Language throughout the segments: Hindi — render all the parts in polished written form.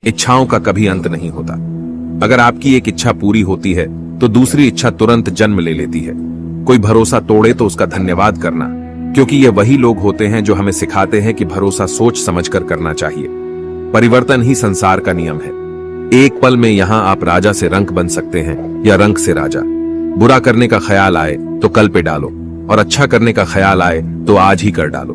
इच्छाओं का कभी अंत नहीं होता। अगर आपकी एक इच्छा पूरी होती है तो दूसरी इच्छा तुरंत जन्म ले लेती है। कोई भरोसा तोड़े तो उसका धन्यवाद करना, क्योंकि ये वही लोग होते हैं जो हमें सिखाते हैं कि भरोसा सोच समझकर करना चाहिए। परिवर्तन ही संसार का नियम है। एक पल में यहां आप राजा से रंक बन सकते हैं या रंक से राजा। बुरा करने का ख्याल आए तो कल पे डालो, और अच्छा करने का ख्याल आए तो आज ही कर डालो।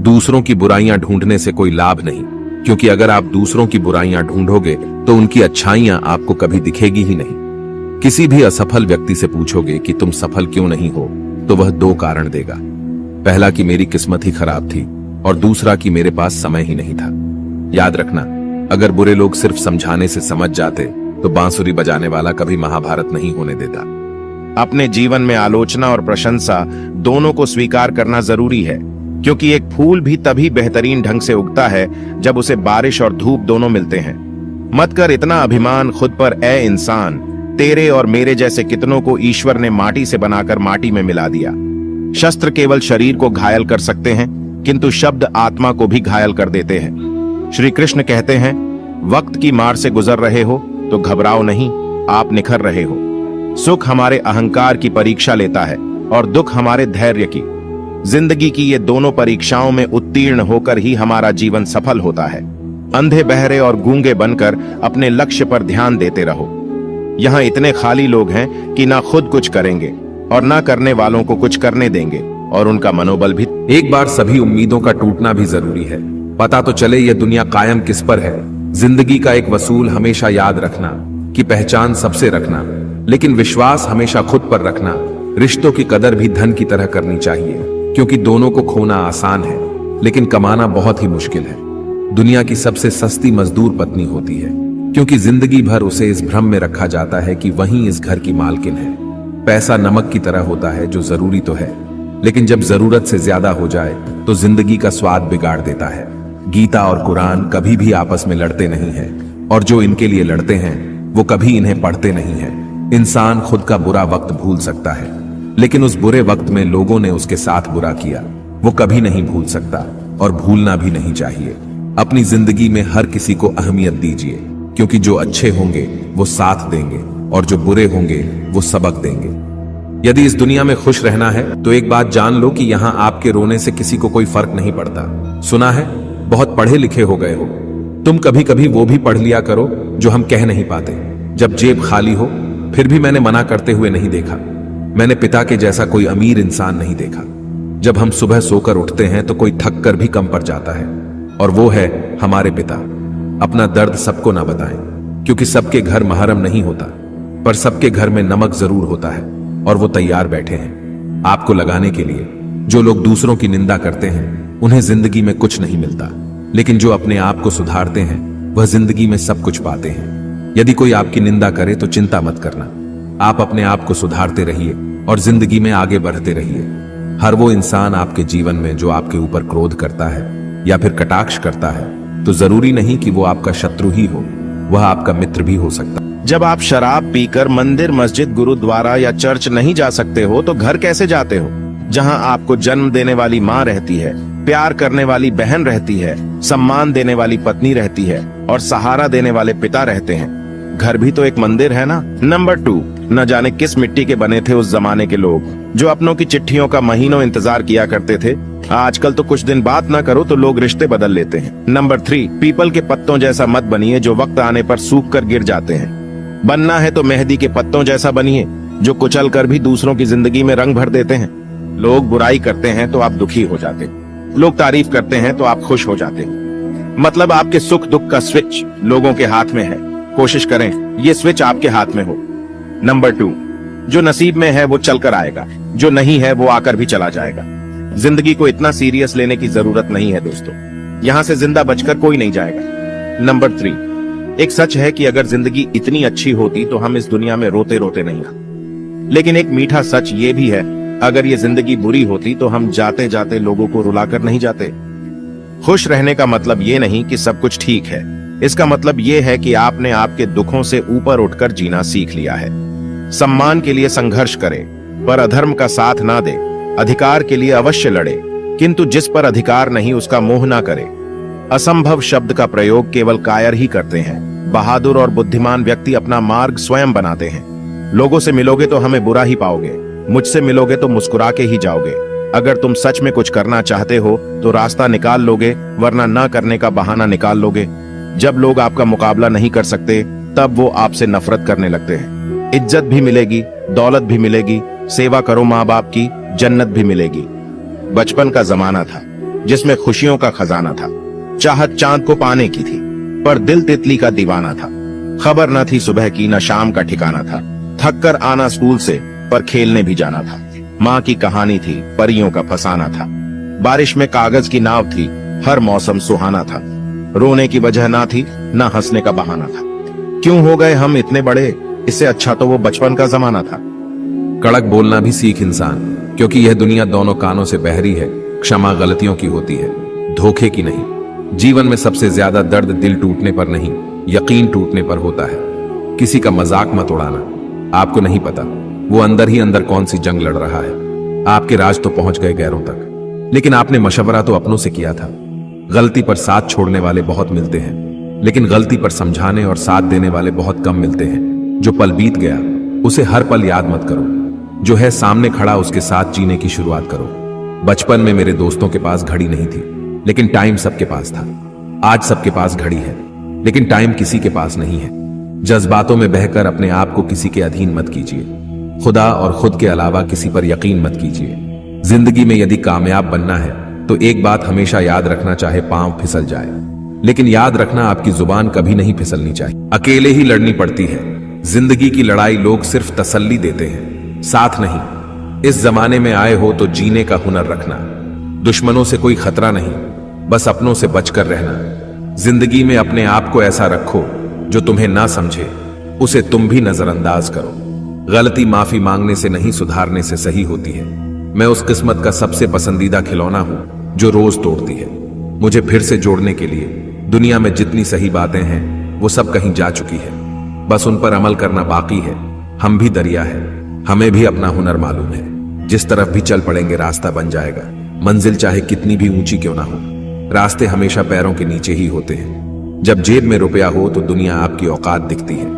दूसरों की बुराइयां ढूंढने से कोई लाभ नहीं, क्योंकि अगर आप दूसरों की बुराइयां ढूंढोगे तो उनकी अच्छाइयां आपको कभी दिखेगी ही नहीं। किसी भी असफल व्यक्ति से पूछोगे कि तुम सफल क्यों नहीं हो, तो वह दो कारण देगा। पहला कि मेरी किस्मत ही खराब थी, और दूसरा कि मेरे पास समय ही नहीं था। याद रखना, अगर बुरे लोग सिर्फ समझाने से समझ जाते तो बांसुरी बजाने वाला कभी महाभारत नहीं होने देता। अपने जीवन में आलोचना और प्रशंसा दोनों को स्वीकार करना जरूरी है, क्योंकि एक फूल भी तभी बेहतरीन ढंग से उगता है जब उसे बारिश और धूप दोनों मिलते हैं। मत कर इतना अभिमान खुद पर, ए इंसान। तेरे और मेरे जैसे कितनों को ईश्वर ने माटी से बनाकर माटी में मिला दिया। शस्त्र केवल शरीर को घायल कर सकते हैं, किंतु शब्द आत्मा को भी घायल कर देते हैं। श्री कृष्ण कहते हैं, वक्त की मार से गुजर रहे हो तो घबराओ नहीं, आप निखर रहे हो। सुख हमारे अहंकार की परीक्षा लेता है और दुख हमारे धैर्य की। जिंदगी की ये दोनों परीक्षाओं में उत्तीर्ण होकर ही हमारा जीवन सफल होता है। अंधे बहरे और गूंगे बनकर अपने लक्ष्य पर ध्यान देते रहो। यहाँ इतने खाली लोग हैं कि ना खुद कुछ करेंगे और ना करने वालों को कुछ करने देंगे, और उनका मनोबल भी। एक बार सभी उम्मीदों का टूटना भी जरूरी है। पता तो चले ये दुनिया कायम किस पर है। जिंदगी का एक वसूल हमेशा याद रखना कि पहचान सबसे रखना, लेकिन विश्वास हमेशा खुद पर रखना। रिश्तों की कदर भी धन की तरह करनी चाहिए, क्योंकि दोनों को खोना आसान है लेकिन कमाना बहुत ही मुश्किल है। दुनिया की सबसे सस्ती मजदूर पत्नी होती है, क्योंकि जिंदगी भर उसे इस भ्रम में रखा जाता है कि वही इस घर की मालकिन है। पैसा नमक की तरह होता है जो जरूरी तो है, लेकिन जब जरूरत से ज्यादा हो जाए तो जिंदगी का स्वाद बिगाड़ देता है। गीता और कुरान कभी भी आपस में लड़ते नहीं हैं, और जो इनके लिए लड़ते हैं वो कभी इन्हें पढ़ते नहीं हैं। इंसान खुद का बुरा वक्त भूल सकता है, लेकिन उस बुरे वक्त में लोगों ने उसके साथ बुरा किया वो कभी नहीं भूल सकता, और भूलना भी नहीं चाहिए। अपनी जिंदगी में हर किसी को अहमियत दीजिए, क्योंकि जो अच्छे होंगे वो साथ देंगे और जो बुरे होंगे वो सबक देंगे। यदि इस दुनिया में खुश रहना है तो एक बात जान लो कि यहाँ आपके रोने से किसी को कोई फर्क नहीं पड़ता। सुना है, बहुत पढ़े लिखे हो गए हो तुम, कभी कभी वो भी पढ़ लिया करो जो हम कह नहीं पाते। जब जेब खाली हो फिर भी मैंने मना करते हुए नहीं देखा। मैंने पिता के जैसा कोई अमीर इंसान नहीं देखा। जब हम सुबह सोकर उठते हैं तो कोई थक कर भी कम पड़ जाता है, और वो है हमारे पिता। अपना दर्द सबको ना बताएं, क्योंकि सबके घर महरम नहीं होता, पर सबके घर में नमक जरूर होता है, और वो तैयार बैठे हैं आपको लगाने के लिए। जो लोग दूसरों की निंदा करते हैं उन्हें जिंदगी में कुछ नहीं मिलता, लेकिन जो अपने आप को सुधारते हैं वह जिंदगी में सब कुछ पाते हैं। यदि कोई आपकी निंदा करे तो चिंता मत करना, आप अपने आप को सुधारते रहिए और जिंदगी में आगे बढ़ते रहिए। हर वो इंसान आपके जीवन में जो आपके ऊपर क्रोध करता है या फिर कटाक्ष करता है, तो जरूरी नहीं कि वो आपका शत्रु ही हो, वह आपका मित्र भी हो सकता है। जब आप शराब पीकर मंदिर, मस्जिद, गुरुद्वारा या चर्च नहीं जा सकते हो तो घर कैसे जाते हो, जहां आपको जन्म देने वाली माँ रहती है, प्यार करने वाली बहन रहती है, सम्मान देने वाली पत्नी रहती है, और सहारा देने वाले पिता रहते हैं। घर भी तो एक मंदिर है ना। नंबर 2, न जाने किस मिट्टी के बने थे उस जमाने के लोग, जो अपनों की चिट्ठियों का महीनों इंतजार किया करते थे। आजकल तो कुछ दिन बात ना करो तो लोग रिश्ते बदल लेते हैं। नंबर 3, पीपल के पत्तों जैसा मत बनिए जो वक्त आने पर सूख कर गिर जाते हैं। बनना है तो मेहंदी के पत्तों जैसा बनिए, जो कुचल कर भी दूसरों की जिंदगी में रंग भर देते हैं। लोग बुराई करते हैं तो आप दुखी हो जाते, लोग तारीफ करते हैं तो आप खुश हो जाते। मतलब आपके सुख दुख का स्विच लोगों के हाथ में है। कोशिश करें ये स्विच आपके हाथ में हो। नंबर 2, जो नसीब में है वो चलकर आएगा, जो नहीं है वो आकर भी चला जाएगा। जिंदगी को इतना सीरियस लेने की जरूरत नहीं है दोस्तों, यहाँ से जिंदा बचकर कोई नहीं जाएगा। नंबर 3, एक सच है कि अगर जिंदगी इतनी अच्छी होती तो हम इस दुनिया में रोते रोते नहीं आते। लेकिन एक मीठा सच ये भी है, अगर ये जिंदगी बुरी होती तो हम जाते जाते लोगों को रुलाकर नहीं जाते। खुश रहने का मतलब ये नहीं कि सब कुछ ठीक है, इसका मतलब ये है कि आपने आपके दुखों से ऊपर उठकर जीना सीख लिया है। सम्मान के लिए संघर्ष करें, पर अधर्म का साथ ना दे। अधिकार के लिए अवश्य लड़े, किंतु जिस पर अधिकार नहीं उसका मोह ना करे। असंभव शब्द का प्रयोग केवल कायर ही करते हैं। बहादुर और बुद्धिमान व्यक्ति अपना मार्ग स्वयं बनाते हैं। लोगों से मिलोगे तो हमें बुरा ही पाओगे, मुझसे मिलोगे तो मुस्कुरा के ही जाओगे। अगर तुम सच में कुछ करना चाहते हो तो रास्ता निकाल लोगे, वरना न करने का बहाना निकाल लोगे। जब लोग आपका मुकाबला नहीं कर सकते तब वो आपसे नफरत करने लगते हैं। इज्जत भी मिलेगी, दौलत भी मिलेगी, सेवा करो माँ बाप की, जन्नत भी मिलेगी। बचपन का जमाना था जिसमें खुशियों का खजाना था। चाहत चांद को पाने की थी पर दिल तितली का दीवाना था। खबर न थी सुबह की न शाम का ठिकाना था। थक कर आना स्कूल से पर खेलने भी जाना था। माँ की कहानी थी, परियों का फसाना था। बारिश में कागज की नाव थी, हर मौसम सुहाना था। रोने की वजह ना थी, न हंसने का बहाना था। क्यों हो गए हम इतने बड़े, इससे अच्छा तो वो बचपन का जमाना था। कड़क बोलना भी सीख इंसान, क्योंकि यह दुनिया दोनों कानों से बहरी है। क्षमा गलतियों की होती है, धोखे की नहीं। जीवन में सबसे ज्यादा दर्द दिल टूटने पर नहीं, यकीन टूटने पर होता है। किसी का मजाक मत उड़ाना, आपको नहीं पता वो अंदर ही अंदर कौन सी जंग लड़ रहा है। आपके राज तो पहुंच गए गैरों तक, लेकिन आपने मशवरा तो अपनों से किया था। गलती पर साथ छोड़ने वाले बहुत मिलते हैं, लेकिन गलती पर समझाने और साथ देने वाले बहुत कम मिलते हैं। जो पल बीत गया उसे हर पल याद मत करो, जो है सामने खड़ा उसके साथ जीने की शुरुआत करो। बचपन में मेरे दोस्तों के पास घड़ी नहीं थी, लेकिन टाइम सबके पास था। आज सबके पास घड़ी है, लेकिन टाइम किसी के पास नहीं है। जज्बातों में बहकर अपने आप को किसी के अधीन मत कीजिए। खुदा और खुद के अलावा किसी पर यकीन मत कीजिए। जिंदगी में यदि कामयाब बनना है तो एक बात हमेशा याद रखना, चाहे पांव फिसल जाए, लेकिन याद रखना आपकी जुबान कभी नहीं फिसलनी चाहिए। अकेले ही लड़नी पड़ती है जिंदगी की लड़ाई, लोग सिर्फ तसल्ली देते हैं, साथ नहीं। इस जमाने में आए हो तो जीने का हुनर रखना। दुश्मनों से कोई खतरा नहीं, बस अपनों से बचकर रहना। जिंदगी में अपने आप को ऐसा रखो जो तुम्हें ना समझे उसे तुम भी नजरअंदाज करो। गलती माफी मांगने से नहीं, सुधारने से सही होती है। मैं उस किस्मत का सबसे पसंदीदा खिलौना हूं जो रोज तोड़ती है। मुझे फिर से जोड़ने के लिए दुनिया में जितनी सही बातें हैं वो सब कहीं जा चुकी है, बस उन पर अमल करना बाकी है। हम भी दरिया है, हमें भी अपना हुनर मालूम है। जिस तरफ भी चल पड़ेंगे रास्ता बन जाएगा। मंजिल चाहे कितनी भी ऊंची क्यों ना हो, रास्ते हमेशा पैरों के नीचे ही होते हैं। जब जेब में रुपया हो तो दुनिया आपकी औकात दिखती है,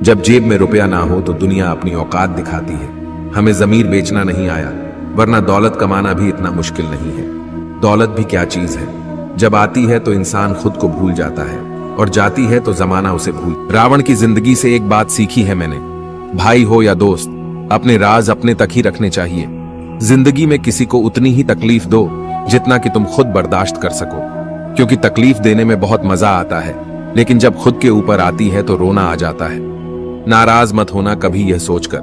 जब जेब में रुपया ना हो तो दुनिया अपनी औकात दिखाती है। हमें जमीर बेचना नहीं आया, वरना दौलत कमाना भी इतना मुश्किल नहीं है। दौलत भी क्या चीज है, जब आती है तो इंसान खुद को भूल जाता है और जाती है तो जमाना उसे भूल। रावण की जिंदगी से एक बात सीखी है मैंने, भाई हो या दोस्त, अपने राज अपने तक ही रखने चाहिए। जिंदगी में किसी को उतनी ही तकलीफ दो जितना कि तुम खुद बर्दाश्त कर सको, क्योंकि तकलीफ देने में बहुत मजा आता है, लेकिन जब खुद के ऊपर आती है तो रोना आ जाता है। नाराज मत होना कभी यह सोचकर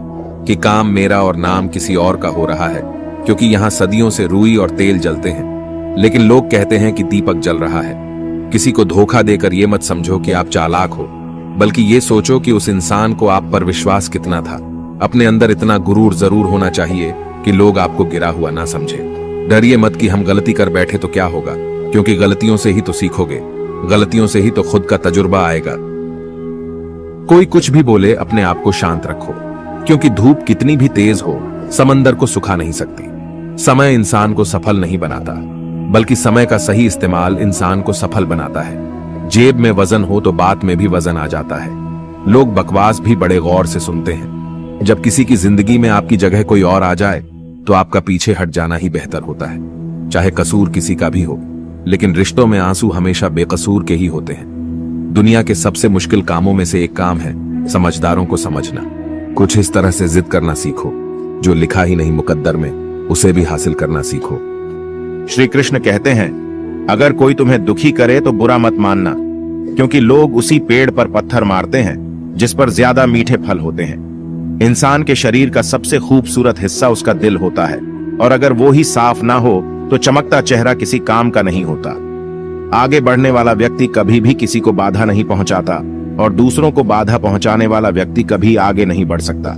कि काम मेरा और नाम किसी और का हो रहा है, क्योंकि यहां सदियों से रुई और तेल जलते हैं, लेकिन लोग कहते हैं कि दीपक जल रहा है। किसी को धोखा देकर यह मत समझो कि आप चालाक हो, बल्कि ये सोचो कि उस इंसान को आप पर विश्वास कितना था। अपने अंदर इतना गुरूर जरूर होना चाहिए कि लोग आपको गिरा हुआ ना समझे। डरिए मत कि हम गलती कर बैठे तो क्या होगा, क्योंकि गलतियों से ही तो सीखोगे, गलतियों से ही तो खुद का तजुर्बा आएगा। कोई कुछ भी बोले, अपने आप को शांत रखो, क्योंकि धूप कितनी भी तेज हो समंदर को सुखा नहीं सकती। समय इंसान को सफल नहीं बनाता, बल्कि समय का सही इस्तेमाल इंसान को सफल बनाता है। जेब में वजन हो तो बात में भी वजन आ जाता है। लोग बकवास भी बड़े गौर से सुनते हैं। जब किसी की जिंदगी में आपकी जगह कोई और आ जाए तो आपका पीछे हट जाना ही बेहतर होता है, चाहे कसूर किसी का भी हो। लेकिन रिश्तों में आंसू हमेशा बेकसूर के ही होते हैं। दुनिया के सबसे मुश्किल कामों में से एक काम है समझदारों को समझना। कुछ इस तरह से जिद करना सीखो, जो लिखा ही नहीं मुकद्दर में उसे भी हासिल करना सीखो। श्री कृष्ण कहते हैं, अगर कोई तुम्हें दुखी करे तो बुरा मत मानना, क्योंकि लोग उसी पेड़ पर पत्थर मारते हैं जिस पर ज्यादा मीठे फल होते हैं। इंसान के शरीर का सबसे खूबसूरत हिस्सा उसका दिल होता है, और अगर वो ही साफ ना हो तो चमकता चेहरा किसी काम का नहीं होता। आगे बढ़ने वाला व्यक्ति कभी भी किसी को बाधा नहीं पहुंचाता, और दूसरों को बाधा पहुंचाने वाला व्यक्ति कभी आगे नहीं बढ़ सकता।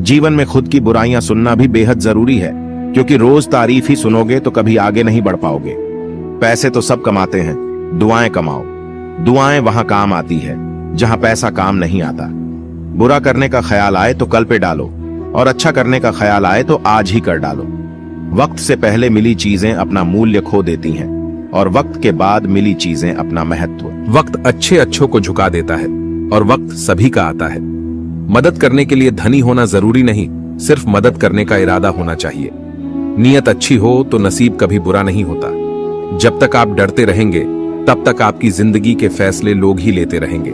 जीवन में खुद की बुराइयां सुनना भी बेहद जरूरी है, क्योंकि रोज तारीफ ही सुनोगे तो कभी आगे नहीं बढ़ पाओगे। पैसे तो सब कमाते हैं, दुआएं कमाओ। दुआएं वहां काम आती है जहां पैसा काम नहीं आता। बुरा करने का ख्याल आए तो कल पे डालो, और अच्छा करने का ख्याल आए तो आज ही कर डालो। वक्त से पहले मिली चीजें अपना मूल्य खो देती हैं, और वक्त के बाद मिली चीजें अपना महत्व। वक्त अच्छे अच्छों को झुका देता है और वक्त सभी का आता है। मदद करने के लिए धनी होना जरूरी नहीं, सिर्फ मदद करने का इरादा होना चाहिए। नीयत अच्छी हो तो नसीब कभी बुरा नहीं होता। जब तक आप डरते रहेंगे तब तक आपकी जिंदगी के फैसले लोग ही लेते रहेंगे।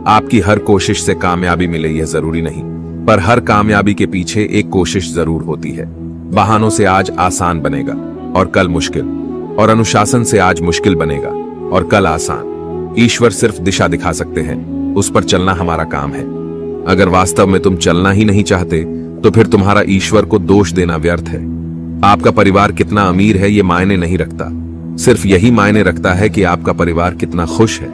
आपकी हर कोशिश से कामयाबी मिले यह जरूरी नहीं, पर हर कामयाबी के पीछे एक कोशिश जरूर होती है। बहानों से आज आसान बनेगा और कल मुश्किल, और अनुशासन से आज मुश्किल बनेगा और कल आसान। ईश्वर सिर्फ दिशा दिखा सकते हैं, उस पर चलना हमारा काम है। अगर वास्तव में तुम चलना ही नहीं चाहते तो फिर तुम्हारा ईश्वर को दोष देना व्यर्थ है। आपका परिवार कितना अमीर है ये मायने नहीं रखता, सिर्फ यही मायने रखता है कि आपका परिवार कितना खुश है।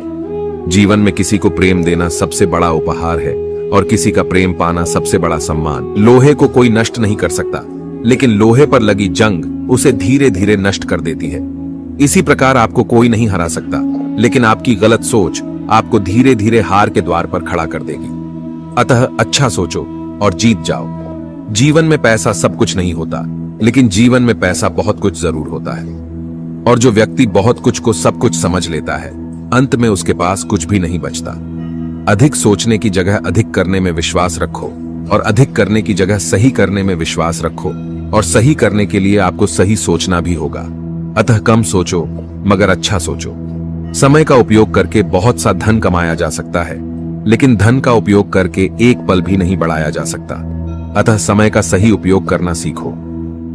जीवन में किसी को प्रेम देना सबसे बड़ा उपहार है और किसी का प्रेम पाना सबसे बड़ा सम्मान। लोहे को कोई नष्ट नहीं कर सकता, लेकिन लोहे पर लगी जंग उसे धीरे धीरे नष्ट कर देती है। इसी प्रकार आपको कोई नहीं हरा सकता, लेकिन आपकी गलत सोच आपको धीरे धीरे हार के द्वार पर खड़ा कर देगी। अतः अच्छा सोचो और जीत जाओ। जीवन में पैसा सब कुछ नहीं होता, लेकिन जीवन में पैसा बहुत कुछ जरूर होता है। और जो व्यक्ति बहुत कुछ को सब कुछ समझ लेता है, अंत में उसके पास कुछ भी नहीं बचता। अधिक सोचने की जगह अधिक करने में विश्वास रखो, और अधिक करने की जगह सही करने में विश्वास रखो, और सही करने के लिए आपको सही सोचना भी होगा। अतः कम सोचो मगर अच्छा सोचो। समय का उपयोग करके बहुत सा धन कमाया जा सकता है, लेकिन धन का उपयोग करके एक पल भी नहीं बढ़ाया जा सकता। अतः समय का सही उपयोग करना सीखो।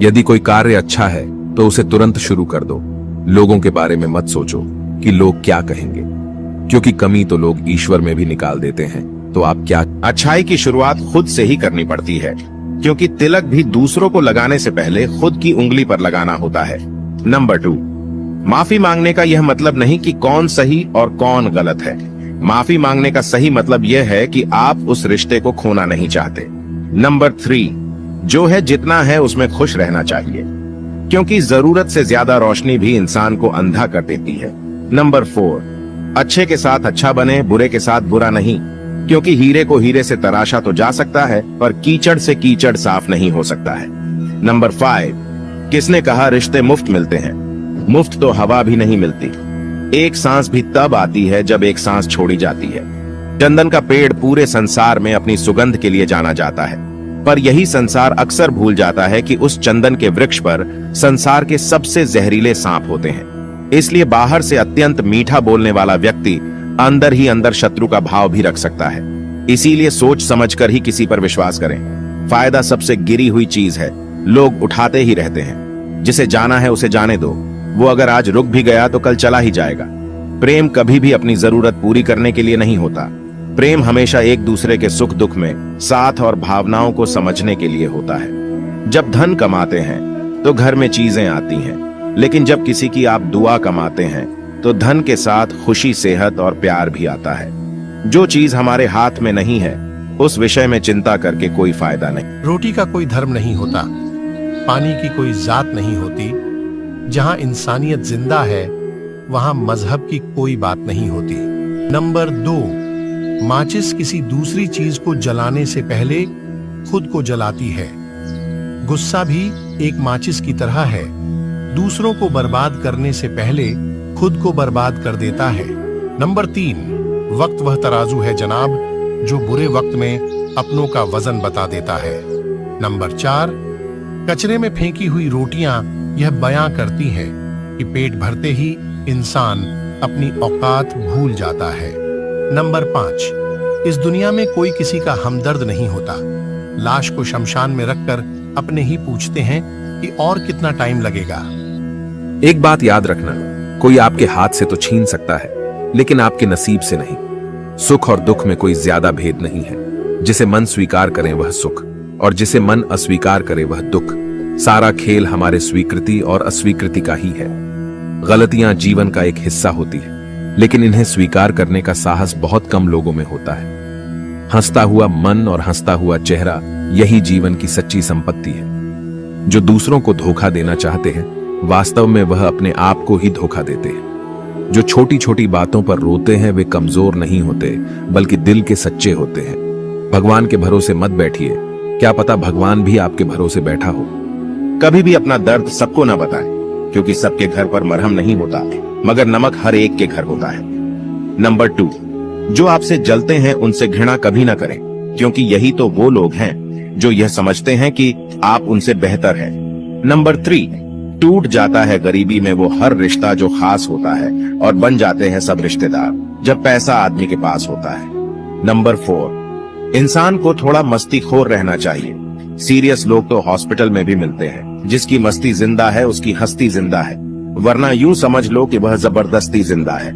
यदि कोई कार्य अच्छा है तो उसे तुरंत शुरू कर दो। लोगों के बारे में मत सोचो कि लोग क्या कहेंगे, क्योंकि कमी तो लोग ईश्वर में भी निकाल देते हैं। तो आप क्या। अच्छाई की शुरुआत खुद से ही करनी पड़ती है, क्योंकि तिलक भी दूसरों को लगाने से पहले खुद की उंगली पर लगाना होता है। नंबर 2, माफी मांगने का यह मतलब नहीं कि कौन सही और कौन गलत है। माफी मांगने का सही मतलब यह है कि आप उस रिश्ते को खोना नहीं चाहते। नंबर 3, जो है जितना है उसमें खुश रहना चाहिए, क्योंकि जरूरत से ज्यादा रोशनी भी इंसान को अंधा कर देती है। नंबर 4, अच्छे के साथ अच्छा बने, बुरे के साथ बुरा नहीं, क्योंकि हीरे को हीरे से तराशा तो जा सकता है, पर कीचड़ से कीचड़ साफ नहीं हो सकता है। नंबर 5, किसने कहा रिश्ते मुफ्त मिलते हैं? मुफ्त तो हवा भी नहीं मिलती। एक सांस भी तब आती है जब एक सांस छोड़ी जाती है। चंदन का पेड़ पूरे संसार में अपनी सुगंध के लिए जाना जाता है, पर यही संसार अक्सर भूल जाता है कि उस चंदन के वृक्ष पर संसार के सबसे जहरीले सांप होते हैं। इसलिए बाहर से अत्यंत मीठा बोलने वाला व्यक्ति अंदर ही अंदर शत्रु का भाव भी रख सकता है। इसीलिए सोच समझकर ही किसी पर विश्वास करें। फायदा सबसे गिरी हुई चीज है, लोग उठाते ही रहते हैं। जिसे जाना है उसे जाने दो, वो अगर आज रुक भी गया तो कल चला ही जाएगा। प्रेम कभी भी अपनी जरूरत पूरी करने के लिए नहीं होता। प्रेम हमेशा एक दूसरे के सुख दुख में साथ और भावनाओं को समझने के लिए होता है। जब धन कमाते हैं तो घर में चीजें आती हैं, लेकिन जब किसी की आप दुआ कमाते हैं तो धन के साथ खुशी, सेहत और प्यार भी आता है। जो चीज हमारे हाथ में नहीं है उस विषय में चिंता करके कोई फायदा नहीं। रोटी का कोई धर्म नहीं होता, पानी की कोई जात नहीं होती। जहां इंसानियत जिंदा है वहां मजहब की कोई बात नहीं होती। नंबर 2, माचिस किसी दूसरी चीज को जलाने से पहले खुद को जलाती है। गुस्सा भी एक माचिस की तरह है, दूसरों को बर्बाद करने से पहले खुद को बर्बाद कर देता है। नंबर 3, वक्त वह तराजू है जनाब जो बुरे वक्त में अपनों का वजन बता देता है। नंबर 4, कचरे में फेंकी हुई रोटियां यह बयां करती हैं कि पेट भरते ही इंसान अपनी औकात भूल जाता है। नंबर 5, इस दुनिया में कोई किसी का हमदर्द नहीं होता। लाश को शमशान में रखकर अपने ही पूछते हैं कि और कितना टाइम लगेगा। एक बात याद रखना, कोई आपके हाथ से तो छीन सकता है, लेकिन आपके नसीब से नहीं। सुख और दुख में कोई ज्यादा भेद नहीं है। जिसे मन स्वीकार करे वह सुख, और जिसे मन अस्वीकार करे वह दुख। सारा खेल हमारे स्वीकृति और अस्वीकृति का ही है। गलतियां जीवन का एक हिस्सा होती है, लेकिन इन्हें स्वीकार करने का साहस बहुत कम लोगों में होता है। हंसता हुआ मन और हंसता हुआ चेहरा, यही जीवन की सच्ची संपत्ति है। जो दूसरों को धोखा देना चाहते हैं, वास्तव में वह अपने आप को ही धोखा देते हैं। जो छोटी छोटी बातों पर रोते हैं वे कमजोर नहीं होते, बल्कि दिल के सच्चे होते हैं। भगवान के भरोसे मत बैठिए, क्या पता भगवान भी आपके भरोसे बैठा हो। कभी भी अपना दर्द सबको ना बताएं, क्योंकि सबके घर पर मरहम नहीं होता। मगर नमक हर एक के घर होता है। नंबर 2, जो आपसे जलते हैं उनसे घृणा कभी ना करें, क्योंकि यही तो वो लोग हैं जो यह समझते हैं कि आप उनसे बेहतर हैं। नंबर 3, टूट जाता है गरीबी में वो हर रिश्ता जो खास होता है और बन जाते हैं सब रिश्तेदार जब पैसा आदमी के पास होता है। नंबर 4, इंसान को थोड़ा मस्तीखोर रहना चाहिए। सीरियस लोग तो हॉस्पिटल में भी मिलते हैं। जिसकी मस्ती जिंदा है उसकी हस्ती जिंदा है, वरना यूं समझ लो कि वह जबरदस्ती जिंदा है।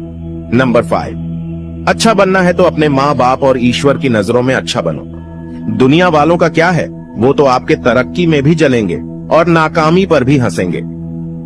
नंबर 5, अच्छा बनना है तो अपने माँ बाप और ईश्वर की नजरों में अच्छा बनो। दुनिया वालों का क्या है, वो तो आपके तरक्की में भी जलेंगे और नाकामी पर भी हंसेंगे।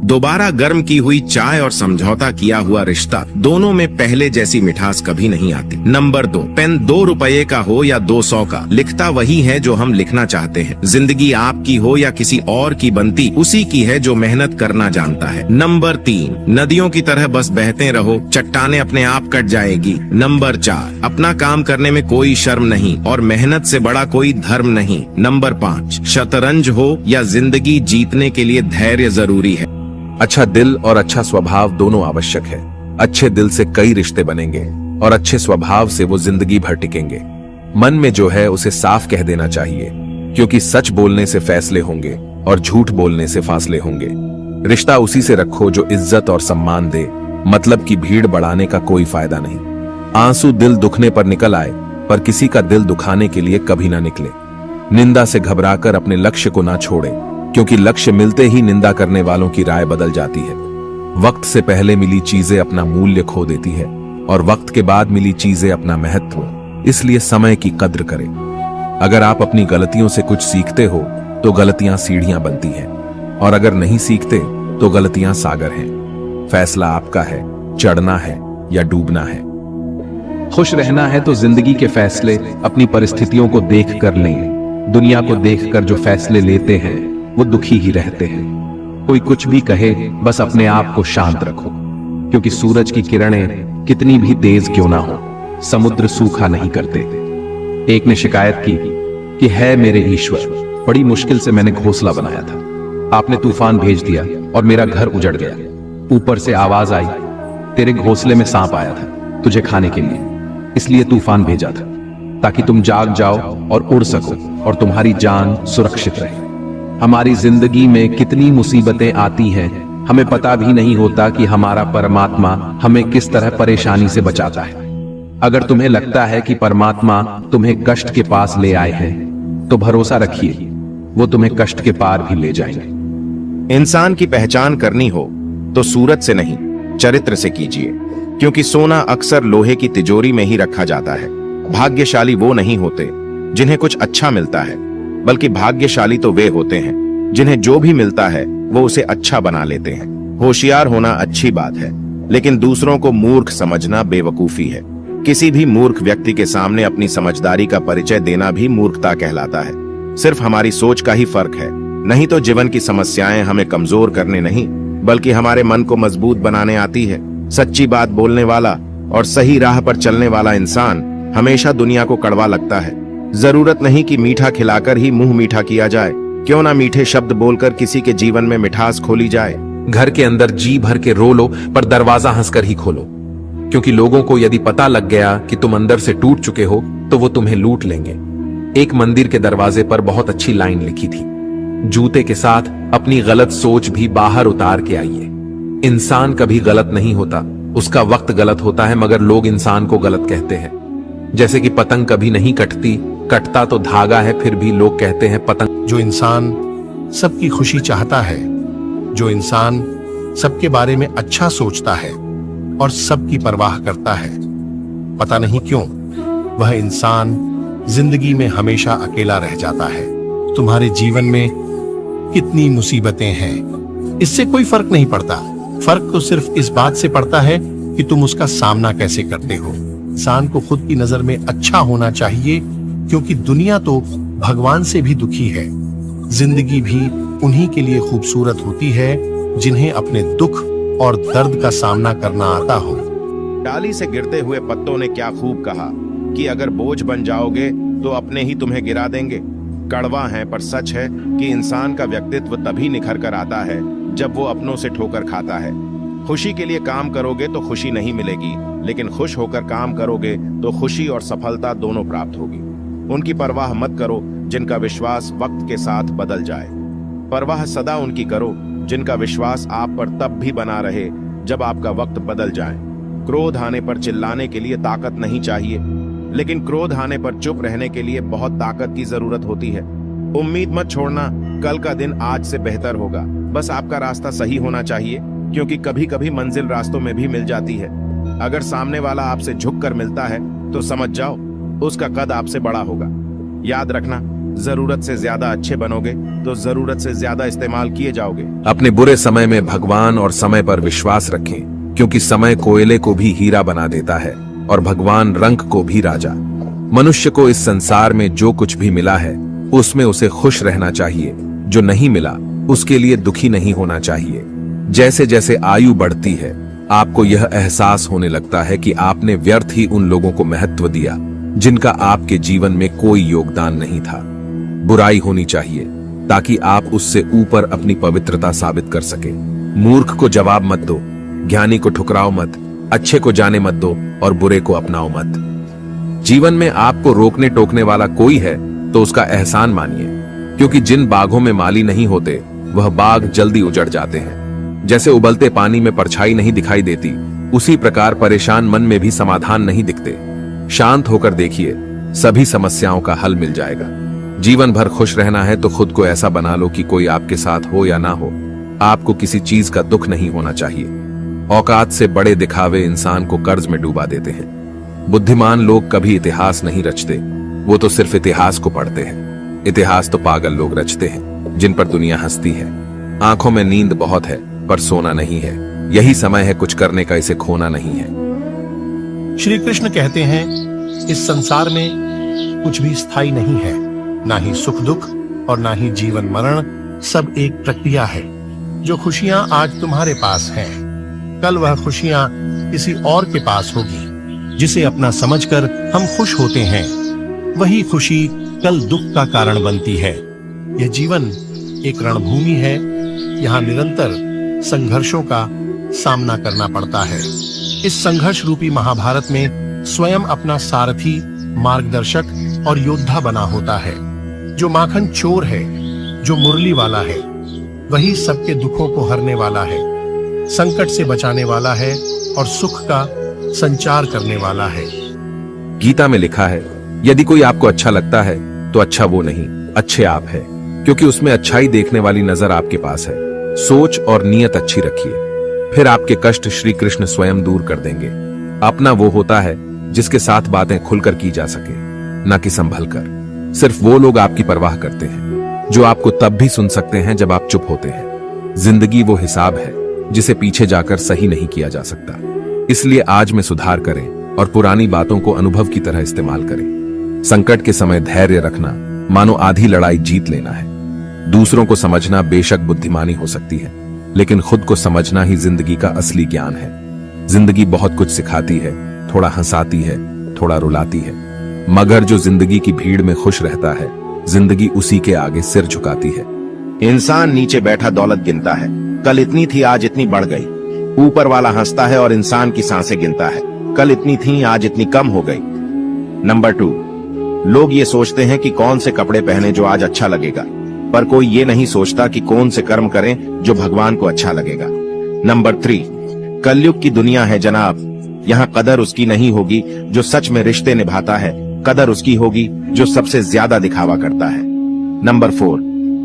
दोबारा गर्म की हुई चाय और समझौता किया हुआ रिश्ता, दोनों में पहले जैसी मिठास कभी नहीं आती। नंबर 2, पेन 2 रुपए का हो या 200 का, लिखता वही है जो हम लिखना चाहते हैं। जिंदगी आपकी हो या किसी और की बनती उसी की है जो मेहनत करना जानता है। नंबर 3, नदियों की तरह बस बहते रहो, चट्टाने अपने आप कट जाएगी। नंबर 4, अपना काम करने में कोई शर्म नहीं और मेहनत से बड़ा कोई धर्म नहीं। नंबर 5, शतरंज हो या जिंदगी, जीतने के लिए धैर्य जरूरी है। अच्छा दिल और अच्छा स्वभाव दोनों आवश्यक है। अच्छे दिल से कई रिश्ते बनेंगे और अच्छे स्वभाव से वो जिंदगी भर टिकेंगे। मन में जो है उसे साफ कह देना चाहिए, क्योंकि सच बोलने से फैसले होंगे और झूठ बोलने से फासले होंगे। रिश्ता उसी से रखो जो इज्जत और सम्मान दे, मतलब की भीड़ बढ़ाने का कोई फायदा नहीं। आंसू दिल दुखने पर निकल आए, पर किसी का दिल दुखाने के लिए कभी ना निकले। निंदा से घबराकर अपने लक्ष्य को ना छोड़े, क्योंकि लक्ष्य मिलते ही निंदा करने वालों की राय बदल जाती है। वक्त से पहले मिली चीजें अपना मूल्य खो देती है और वक्त के बाद मिली चीजें अपना महत्व, इसलिए समय की कद्र करें। अगर आप अपनी गलतियों से कुछ सीखते हो तो गलतियां सीढ़ियां बनती हैं, और अगर नहीं सीखते तो गलतियां सागर हैं। फैसला आपका है, चढ़ना है या डूबना है। खुश रहना है तो जिंदगी के फैसले अपनी परिस्थितियों को देख कर लें। दुनिया को देखकर जो फैसले लेते हैं वो दुखी ही रहते हैं। कोई कुछ भी कहे, बस अपने आप को शांत रखो, क्योंकि सूरज की किरणें कितनी भी तेज क्यों ना हो, समुद्र सूखा नहीं करते। एक ने शिकायत की कि है मेरे ईश्वर, बड़ी मुश्किल से मैंने घोंसला बनाया था, आपने तूफान भेज दिया और मेरा घर उजड़ गया। ऊपर से आवाज आई, तेरे घोंसले में सांप आया था तुझे खाने के लिए, इसलिए तूफान भेजा था, ताकि तुम जाग जाओ और उड़ सको और तुम्हारी जान सुरक्षित रहे। हमारी जिंदगी में कितनी मुसीबतें आती हैं, हमें पता भी नहीं होता कि हमारा परमात्मा हमें किस तरह परेशानी से बचाता है। अगर तुम्हें लगता है कि परमात्मा तुम्हें कष्ट के पास ले आए हैं, तो भरोसा रखिए वो तुम्हें कष्ट के पार भी ले जाएंगे। इंसान की पहचान करनी हो तो सूरत से नहीं, चरित्र से कीजिए, क्योंकि सोना अक्सर लोहे की तिजोरी में ही रखा जाता है। भाग्यशाली वो नहीं होते जिन्हें कुछ अच्छा मिलता है, बल्कि भाग्यशाली तो वे होते हैं जिन्हें जो भी मिलता है वो उसे अच्छा बना लेते हैं। होशियार होना अच्छी बात है, लेकिन दूसरों को मूर्ख समझना बेवकूफी है। किसी भी मूर्ख व्यक्ति के सामने अपनी समझदारी का परिचय देना भी मूर्खता कहलाता है। सिर्फ हमारी सोच का ही फर्क है, नहीं तो जीवन की समस्याएं हमें कमजोर करने नहीं, बल्कि हमारे मन को मजबूत बनाने आती है। सच्ची बात बोलने वाला और सही राह पर चलने वाला इंसान हमेशा दुनिया को कड़वा लगता है। जरूरत नहीं कि मीठा खिलाकर ही मुंह मीठा किया जाए, क्यों ना मीठे शब्द बोलकर किसी के जीवन में मिठास खोली जाए। घर के अंदर जी भर के रो लो, पर दरवाजा हंसकर ही खोलो, क्योंकि लोगों को यदि पता लग गया कि तुम अंदर से टूट चुके हो तो वो तुम्हें लूट लेंगे। एक मंदिर के दरवाजे पर बहुत अच्छी लाइन लिखी थी, जूते के साथ अपनी गलत सोच भी बाहर उतार के आइए। इंसान कभी गलत नहीं होता, उसका वक्त गलत होता है, मगर लोग इंसान को गलत कहते हैं। जैसे कि पतंग कभी नहीं कटती, कटता तो धागा है, फिर भी लोग कहते हैं पतंग। जो इंसान सबकी खुशी चाहता है, जो इंसान सबके बारे में अच्छा सोचता है और सबकी परवाह करता है, पता नहीं क्यों वह इंसान जिंदगी में हमेशा अकेला रह जाता है। तुम्हारे जीवन में कितनी मुसीबतें हैं, इससे कोई फर्क नहीं पड़ता। फर्क तो सिर्फ इस बात से पड़ता है कि तुम उसका सामना कैसे करते हो। इंसान को खुद की नजर में अच्छा होना चाहिए, क्योंकि दुनिया तो भगवान से भी दुखी है। जिंदगी भी उन्हीं के लिए खूबसूरत होती है जिन्हें अपने दुख और दर्द का सामना करना आता हो। डाली से गिरते हुए पत्तों ने क्या खूब कहा कि अगर बोझ बन जाओगे तो अपने ही तुम्हें गिरा देंगे। कड़वा है पर सच है कि इंसान का व्यक्तित्व तभी निखर कर आता है जब वो अपनों से ठोकर खाता है। खुशी के लिए काम करोगे तो खुशी नहीं मिलेगी, लेकिन खुश होकर काम करोगे तो खुशी और सफलता दोनों प्राप्त होगी। उनकी परवाह मत करो जिनका विश्वास वक्त के साथ बदल जाए। परवाह सदा उनकी करो जिनका विश्वास आप पर तब भी बना रहे जब आपका वक्त बदल जाए। क्रोध आने पर चिल्लाने के लिए ताकत नहीं चाहिए, लेकिन क्रोध आने पर चुप रहने के लिए बहुत ताकत की जरूरत होती है। उम्मीद मत छोड़ना, कल का दिन आज से बेहतर होगा। बस आपका रास्ता सही होना चाहिए, क्योंकि कभी कभी मंजिल रास्तों में भी मिल जाती है। अगर सामने वाला आपसे झुक कर मिलता है तो समझ जाओ उसका कद आपसे बड़ा होगा। याद रखना, जरूरत से ज्यादा अच्छे बनोगे तो जरूरत से ज्यादा इस्तेमाल किए जाओगे। अपने बुरे समय में भगवान और समय पर विश्वास रखें, क्योंकि समय कोयले को भी हीरा बना देता है और भगवान रंग को भी राजा। मनुष्य को इस संसार में जो कुछ भी मिला है उसमें उसे खुश रहना चाहिए, जो नहीं मिला उसके लिए दुखी नहीं होना चाहिए। जैसे जैसे आयु बढ़ती है आपको यह एहसास होने लगता है कि आपने व्यर्थ ही उन लोगों को महत्व दिया जिनका आपके जीवन में कोई योगदान नहीं था। बुराई होनी चाहिए ताकि आप उससे ऊपर अपनी पवित्रता साबित कर सके। मूर्ख को जवाब मत दो, ज्ञानी को ठुकराओ मत, अच्छे को जाने मत दो और बुरे को अपनाओ मत। जीवन में आपको रोकने टोकने वाला कोई है तो उसका एहसान मानिए, क्योंकि जिन बागों में माली नहीं होते वह बाग जल्दी उजड़ जाते हैं। जैसे उबलते पानी में परछाई नहीं दिखाई देती, उसी प्रकार परेशान मन में भी समाधान नहीं दिखते। शांत होकर देखिए, सभी समस्याओं का हल मिल जाएगा। जीवन भर खुश रहना है तो खुद को ऐसा बना लो कि कोई आपके साथ हो या ना हो, आपको किसी चीज का दुख नहीं होना चाहिए। औकात से बड़े दिखावे इंसान को कर्ज में डूबा देते हैं। बुद्धिमान लोग कभी इतिहास नहीं रचते, वो तो सिर्फ इतिहास को पढ़ते हैं। इतिहास तो पागल लोग रचते हैं जिन पर दुनिया हंसती है। आंखों में नींद बहुत है पर सोना नहीं है। यही समय है कुछ करने का, इसे खोना नहीं है। श्री कृष्ण कहते हैं, इस संसार में कुछ भी स्थायी नहीं है, ना ही सुख दुख और ना ही जीवन मरण। सब एक प्रक्रिया है। जो खुशियां आज तुम्हारे पास हैं, कल वह खुशियां किसी और के पास होगी। जिसे अपना समझकर हम खुश होते हैं, वही खुशी कल दुख का कारण बनती है। यह जीवन एक रणभूमि है, यहाँ निरंतर संघर्षों का सामना करना पड़ता है। इस संघर्ष रूपी महाभारत में स्वयं अपना सारथी, मार्गदर्शक और योद्धा बना होता है। जो माखन चोर है, जो मुरली वाला है, वही सबके दुखों को हरने वाला है, संकट से बचाने वाला है और सुख का संचार करने वाला है। गीता में लिखा है, यदि कोई आपको अच्छा लगता है तो अच्छा वो नहीं, अच्छे आप है, क्योंकि उसमें अच्छाई देखने वाली नजर आपके पास है। सोच और नीयत अच्छी रखिए, फिर आपके कष्ट श्री कृष्ण स्वयं दूर कर देंगे। अपना वो होता है जिसके साथ बातें खुलकर की जा सके, न कि संभल कर। सिर्फ वो लोग आपकी परवाह करते हैं जो आपको तब भी सुन सकते हैं जब आप चुप होते हैं। जिंदगी वो हिसाब है जिसे पीछे जाकर सही नहीं किया जा सकता। इसलिए आज में सुधार करें और पुरानी बातों को अनुभव की तरह इस्तेमाल करें। संकट के समय धैर्य रखना मानो आधी लड़ाई जीत लेना है। दूसरों को समझना बेशक बुद्धिमानी हो सकती है, लेकिन खुद को समझना ही जिंदगी का असली ज्ञान है। जिंदगी बहुत कुछ सिखाती है, थोड़ा हंसाती है, थोड़ा रुलाती है, मगर जो जिंदगी की भीड़ में खुश रहता है, जिंदगी उसी के आगे सिर झुकाती है। इंसान नीचे बैठा दौलत गिनता है, कल इतनी थी आज इतनी बढ़ गई। ऊपर वाला हंसता है और इंसान की सांसें गिनता है, कल इतनी थी आज इतनी कम हो गई। नंबर 2, लोग ये सोचते हैं कि कौन से कपड़े पहने जो आज अच्छा लगेगा, पर कोई ये नहीं सोचता कि कौन से कर्म करें जो भगवान को अच्छा लगेगा। नंबर 3, कलयुग की दुनिया है जनाब, यहाँ कदर उसकी नहीं होगी जो सच में रिश्ते निभाता है, कदर उसकी होगी जो सबसे ज्यादा दिखावा करता है। नंबर 4,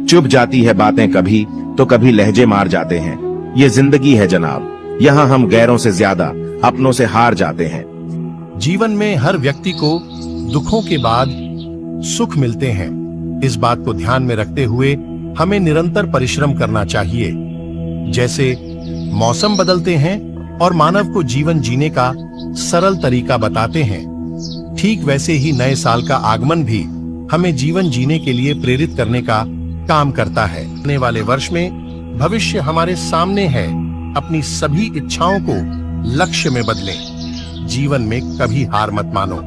चुप जाती है बातें कभी तो कभी लहजे मार जाते हैं। ये जिंदगी है जनाब, यहाँ हम गैरों से ज्यादा अपनों से हार जाते हैं। जीवन में हर व्यक्ति को दुखों के बाद सुख मिलते हैं। इस बात को ध्यान में रखते हुए हमें निरंतर परिश्रम करना चाहिए। जैसे मौसम बदलते हैं और मानव को जीवन जीने का सरल तरीका बताते हैं, ठीक वैसे ही नए साल का आगमन भी हमें जीवन जीने के लिए प्रेरित करने का काम करता है। आने वाले वर्ष में भविष्य हमारे सामने है। अपनी सभी इच्छाओं को लक्ष्य में बदलें। जीवन में कभी हार मत मानो।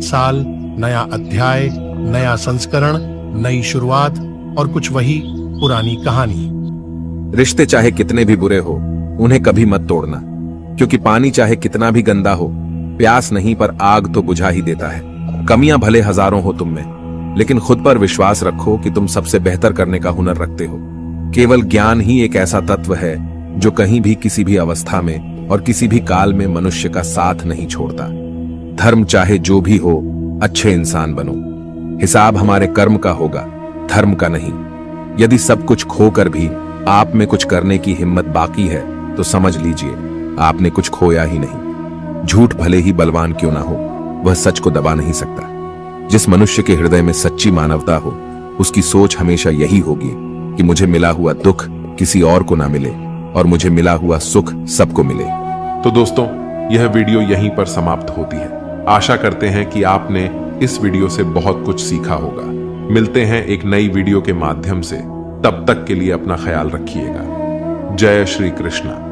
साल, नया अध्याय, नया संस्करण, नई शुरुआत और कुछ वही पुरानी कहानी। रिश्ते चाहे कितने भी बुरे हो, उन्हें कभी मत तोड़ना, क्योंकि पानी चाहे कितना भी गंदा हो, प्यास नहीं पर आग तो बुझा ही देता है। कमियां भले हजारों हो तुम में, लेकिन खुद पर विश्वास रखो कि तुम सबसे बेहतर करने का हुनर रखते हो। केवल ज्ञान ही एक ऐसा तत्व है जो कहीं भी, किसी भी अवस्था में और किसी भी काल में मनुष्य का साथ नहीं छोड़ता। धर्म चाहे जो भी हो, अच्छे इंसान बनो। हिसाब हमारे कर्म का होगा, धर्म का नहीं। यदि सब कुछ खोकर भी आप में कुछ करने की हिम्मत बाकी है तो समझ लीजिए आपने कुछ खोया ही नहीं। झूठ भले ही बलवान क्यों ना हो, वह सच को दबा नहीं सकता। जिस मनुष्य के हृदय में सच्ची मानवता हो, उसकी सोच हमेशा यही होगी कि मुझे मिला हुआ दुख किसी और को ना मिले और मुझे मिला हुआ सुख सबको मिले। तो दोस्तों, यह वीडियो यहीं पर समाप्त होती है। आशा करते हैं कि आपने इस वीडियो से बहुत कुछ सीखा होगा। मिलते हैं एक नई वीडियो के माध्यम से। तब तक के लिए अपना ख्याल रखिएगा। जय श्री कृष्ण।